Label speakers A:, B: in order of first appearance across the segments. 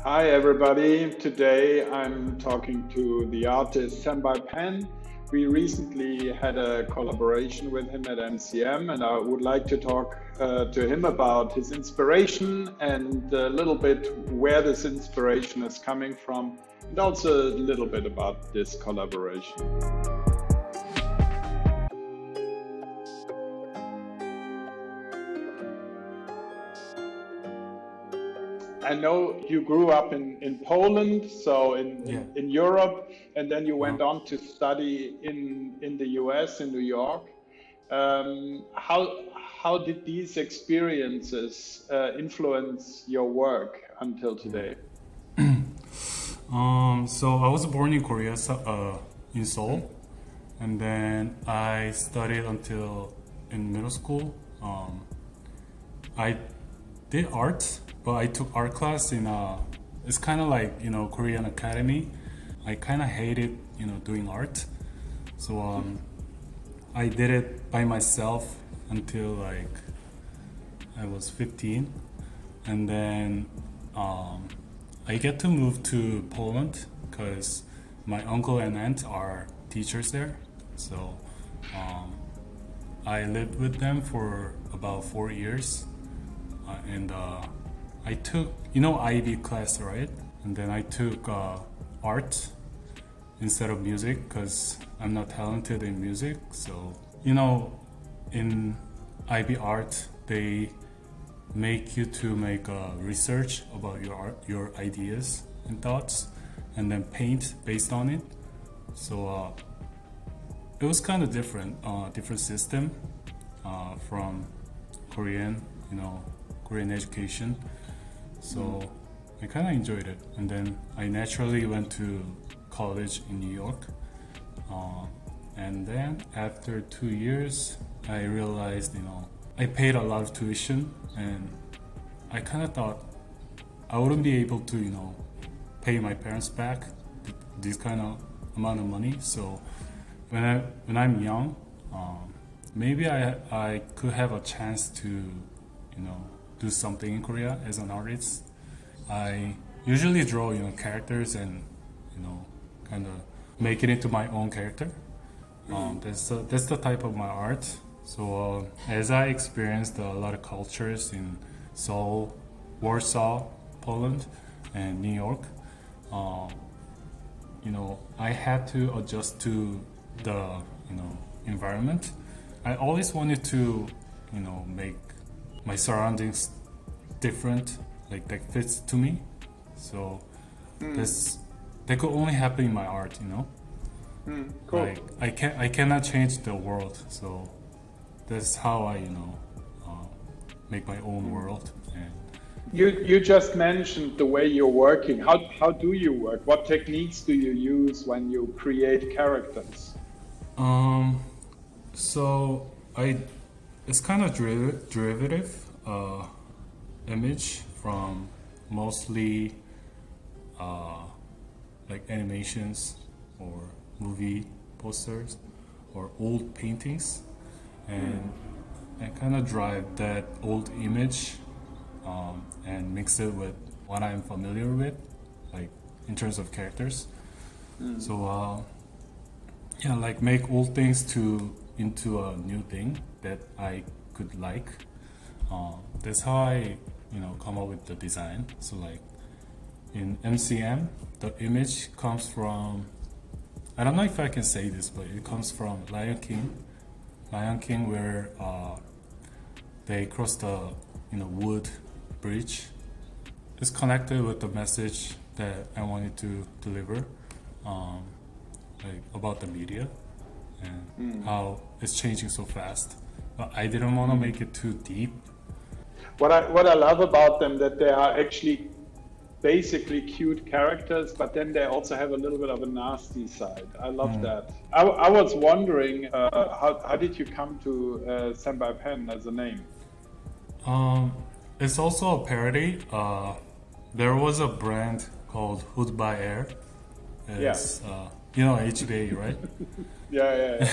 A: Hi everybody, today I'm talking to the artist Sambypen. We recently had a collaboration with him at MCM and I would like to talk to him about his inspiration and a little bit where this inspiration is coming from and also a little bit about this collaboration. I know you grew up in Poland, so in Europe, and then you went on to study in the US, in New York. How did these experiences influence your work until today?
B: So I was born in Korea, in Seoul, and then I studied until in middle school. I did art, but I took art class in it's kind of like, Korean Academy. I kind of hated, doing art. So I did it by myself until like I was 15. And then I get to move to Poland because my uncle and aunt are teachers there. So I lived with them for about 4 years. And I took, IB class, right? And then I took art instead of music because I'm not talented in music. So, in IB art, they make you to make research about your art, your ideas and thoughts, and then paint based on it. So it was kind of different system from Korean, Korean education. So I kind of enjoyed it. And then I naturally went to college in New York. And then after 2 years, I realized, I paid a lot of tuition and I kind of thought I wouldn't be able to, pay my parents back this kind of amount of money. So when I'm young, maybe I could have a chance to, do something in Korea as an artist. I usually draw, characters and, kind of make it into my own character. That's the type of my art. So as I experienced a lot of cultures in Seoul, Warsaw, Poland, and New York, I had to adjust to the, environment. I always wanted to, make my surroundings different, like that fits to me. So that could only happen in my art,
A: Cool.
B: Like I cannot change the world, so that's how I make my own world. And
A: You just mentioned the way you're working. How do you work? What techniques do you use when you create characters?
B: So it's kind of derivative image from mostly like animations or movie posters or old paintings, and I kind of drive that old image and mix it with what I'm familiar with, like in terms of characters. So like make old things into a new thing that I could like. That's how I come up with the design. So like in MCM, the image comes from, I don't know if I can say this, but it comes from Lion King, where they cross the wood bridge. It's connected with the message that I wanted to deliver, like about the media and how it's changing so fast. But I didn't want to make it too deep.
A: What I love about them that they are actually basically cute characters, but then they also have a little bit of a nasty side. I love that. I was wondering, how did you come to Sambypen as a name?
B: It's also a parody. There was a brand called Hood by Air. It's, HBA, right?
A: Yeah.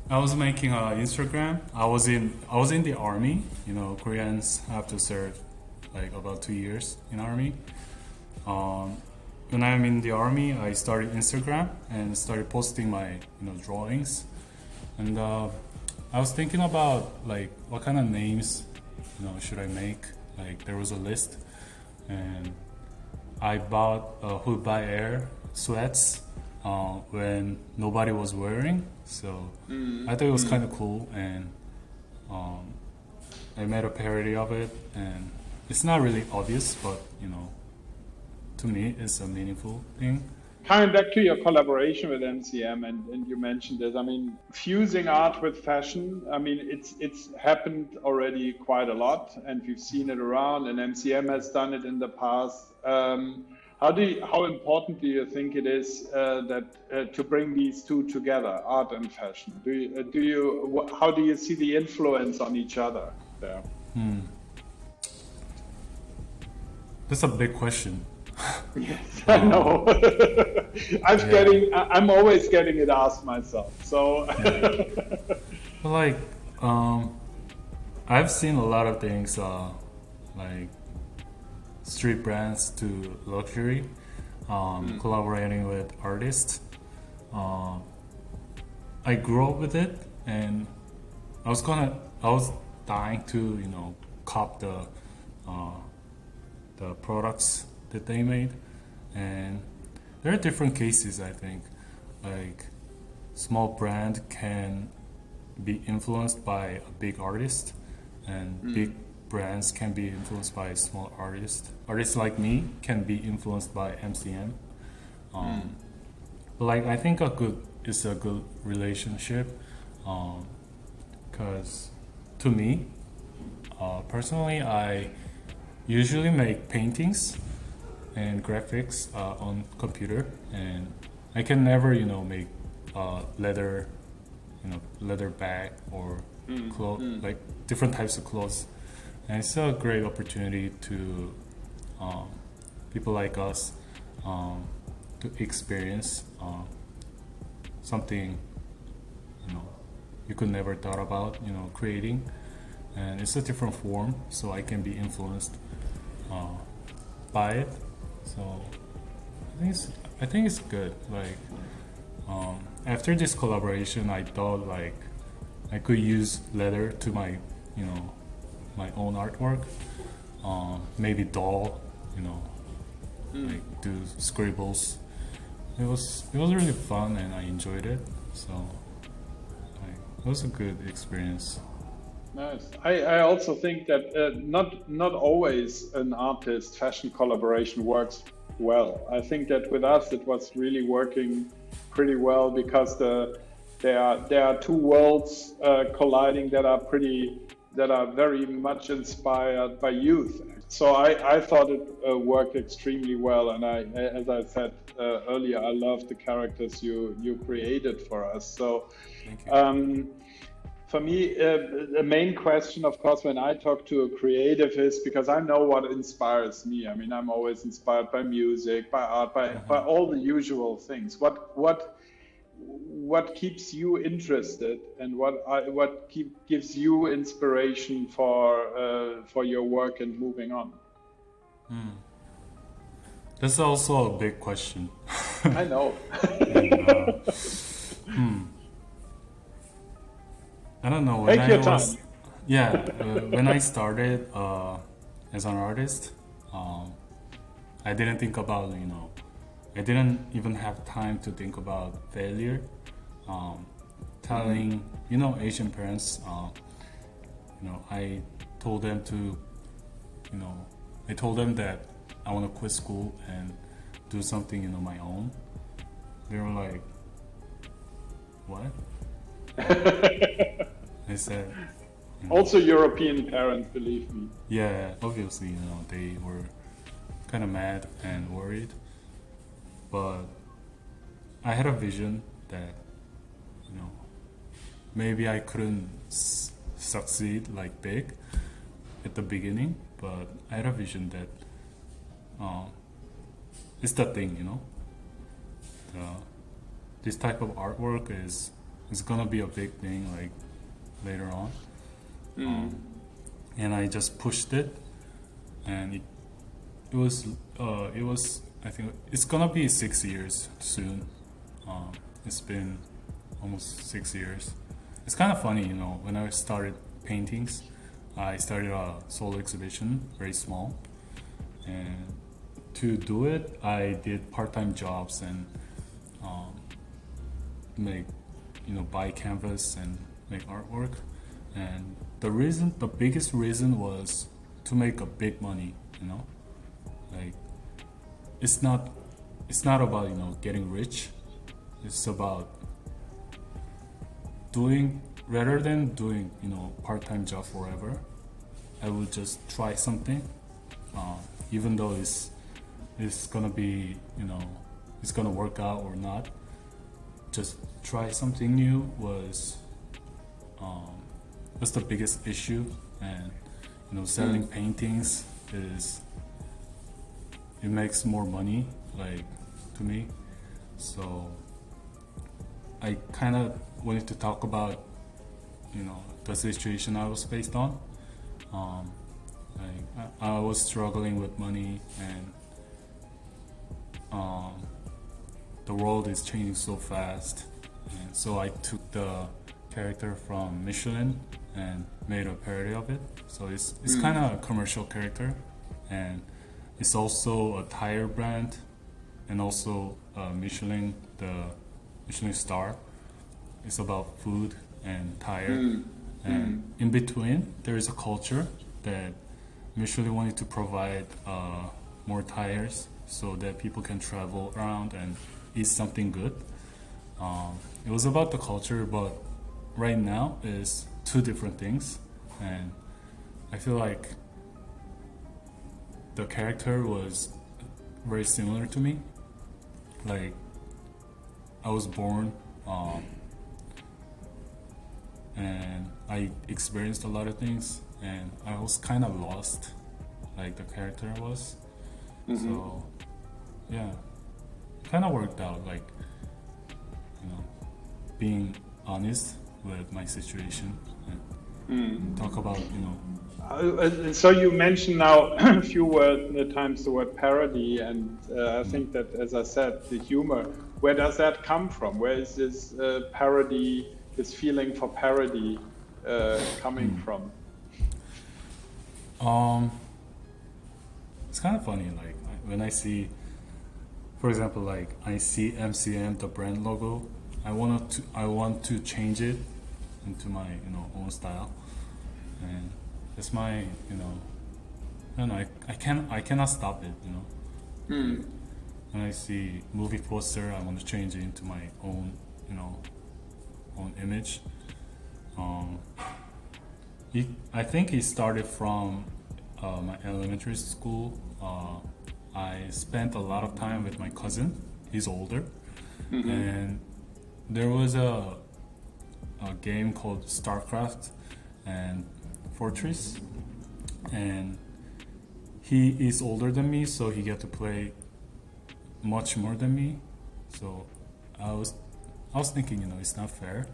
B: I was making Instagram. I was in the army. Koreans have to serve like about 2 years in army, Um, when I'm in the army, I started Instagram and started posting my drawings, and I was thinking about like what kind of names should I make. Like there was a list, and I bought Hood by Air sweats when nobody was wearing, so I thought it was kind of cool, and I made a parody of it, and it's not really obvious, but to me it's a meaningful thing.
A: Coming back to your collaboration with MCM, and you mentioned this, I mean, fusing art with fashion, I mean, it's happened already quite a lot, and we've seen it around, and MCM has done it in the past. How important do you think it is to bring these two together, art and fashion? How do you see the influence on each other there?
B: That's a big question.
A: Yes, I know. I'm always getting it asked myself. So,
B: but like, I've seen a lot of things, like street brands to luxury, collaborating with artists. I grew up with it, and I was dying to cop the products that they made, and there are different cases. I think like small brand can be influenced by a big artist, and big brands can be influenced by a small artist. Artists like me can be influenced by MCM. But like I think it's a good relationship, because to me personally, I usually make paintings and graphics on computer, and I can never make leather bag or clothes, like different types of clothes, and it's a great opportunity to people like us to experience something you could never thought about creating, and it's a different form, so I can be influenced by it. So I think it's good. Like after this collaboration, I thought like I could use leather to my my own artwork. Maybe doll, like do scribbles. It was really fun, and I enjoyed it. So like, it was a good experience.
A: Nice. I also think that not always an artist fashion collaboration works well. I think that with us it was really working pretty well, because there are two worlds colliding that are very much inspired by youth. So I thought it worked extremely well, and as I said earlier, I love the characters you created for us. So.
B: Thank you.
A: For me, the main question, of course, when I talk to a creative is, because I know what inspires me. I mean, I'm always inspired by music, by art, by all the usual things. What keeps you interested, and what gives you inspiration for your work and moving on?
B: That's also a big question.
A: I know.
B: And, I don't know.
A: Take your time.
B: When I started as an artist, I didn't think about I didn't even have time to think about failure. Telling Asian parents, I told them to, I told them that I want to quit school and do something my own. They were like, what? I said,
A: also European parents, believe me.
B: Yeah, obviously, they were kind of mad and worried, but I had a vision that maybe I couldn't succeed like big at the beginning, but I had a vision that it's the thing, this type of artwork is gonna be a big thing like later on. And I just pushed it, and it was I think it's gonna be 6 years soon. It's been almost 6 years. It's kind of funny, when I started paintings, I started a solo exhibition, very small, and to do it, I did part-time jobs and make, buy canvas and make artwork. And the biggest reason was to make a big money, like it's not about getting rich. It's about rather than doing part-time job forever. I would just try something, even though it's gonna be it's gonna work out or not. Just try something new was the biggest issue. And selling paintings it makes more money, like, to me. So I kind of wanted to talk about the situation I was faced on. I was struggling with money, and the world is changing so fast, and so I took the character from Michelin and made a parody of it. So it's kind of a commercial character, and it's also a tire brand, and also Michelin, the Michelin star. It's about food and tire, and in between there is a culture that Michelin wanted to provide more tires so that people can travel around and eat something good. It was about the culture, but right now is two different things, and I feel like the character was very similar to me. Like, I was born and I experienced a lot of things, and I was kind of lost, like the character was. So yeah, it kind of worked out, like, being honest with my situation and talk about
A: So you mentioned now a few times the word parody, and I think that, as I said, the humor. Where does that come from? Where is this parody, this feeling for parody, coming from?
B: It's kind of funny. Like, when I see, for example, like I see MCM, the brand logo, I want to change it into my own style, and it's my I cannot stop it. When I see movie poster, I want to change it into my own own image. I think it started from my elementary school. I spent a lot of time with my cousin. He's older, and there was a game called StarCraft and Fortress, and he is older than me, so he get to play much more than me. So I was thinking, it's not fair,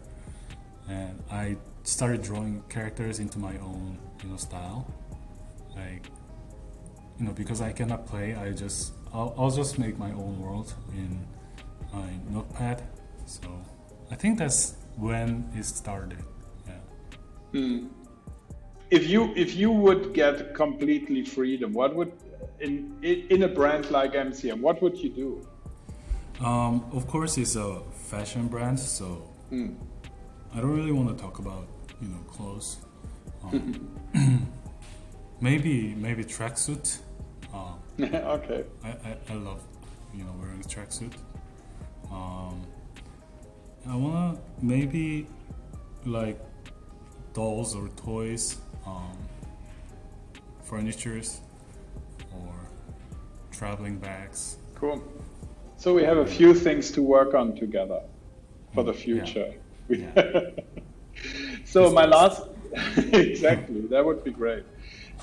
B: and I started drawing characters into my own style, like, because I cannot play, I'll just make my own world in my notepad. So I think that's when it started. Yeah.
A: If you would get completely freedom, what would in a brand like MCM, what would you do?
B: Of course, it's a fashion brand, so I don't really want to talk about clothes. Maybe tracksuit.
A: Okay.
B: I love wearing a tracksuit. I wanna maybe like dolls or toys, furnitures, or traveling bags.
A: Cool. So we have a few things to work on together for the future.
B: Yeah.
A: So my last, exactly, that would be great.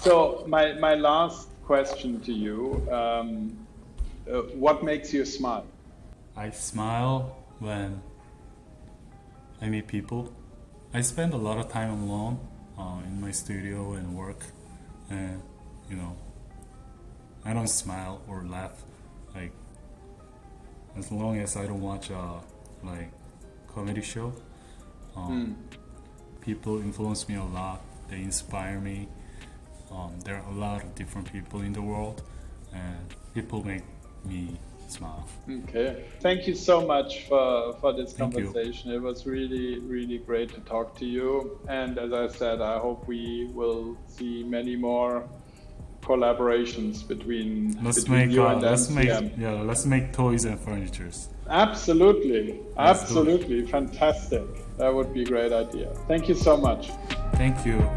A: So my last question to you, what makes you smile?
B: I smile when I meet people. I spend a lot of time alone in my studio and work, and I don't smile or laugh. Like, as long as I don't watch a like comedy show, people influence me a lot. They inspire me. There are a lot of different people in the world, and people make me smile.
A: Okay. Thank you so much for this
B: Thank you.
A: conversation. It was really, really great to talk to you. And as I said, I hope we will see many more collaborations between you and MCM.
B: Let's make toys and furnitures.
A: Absolutely. Absolutely. Fantastic. That would be a great idea. Thank you so much.
B: Thank you.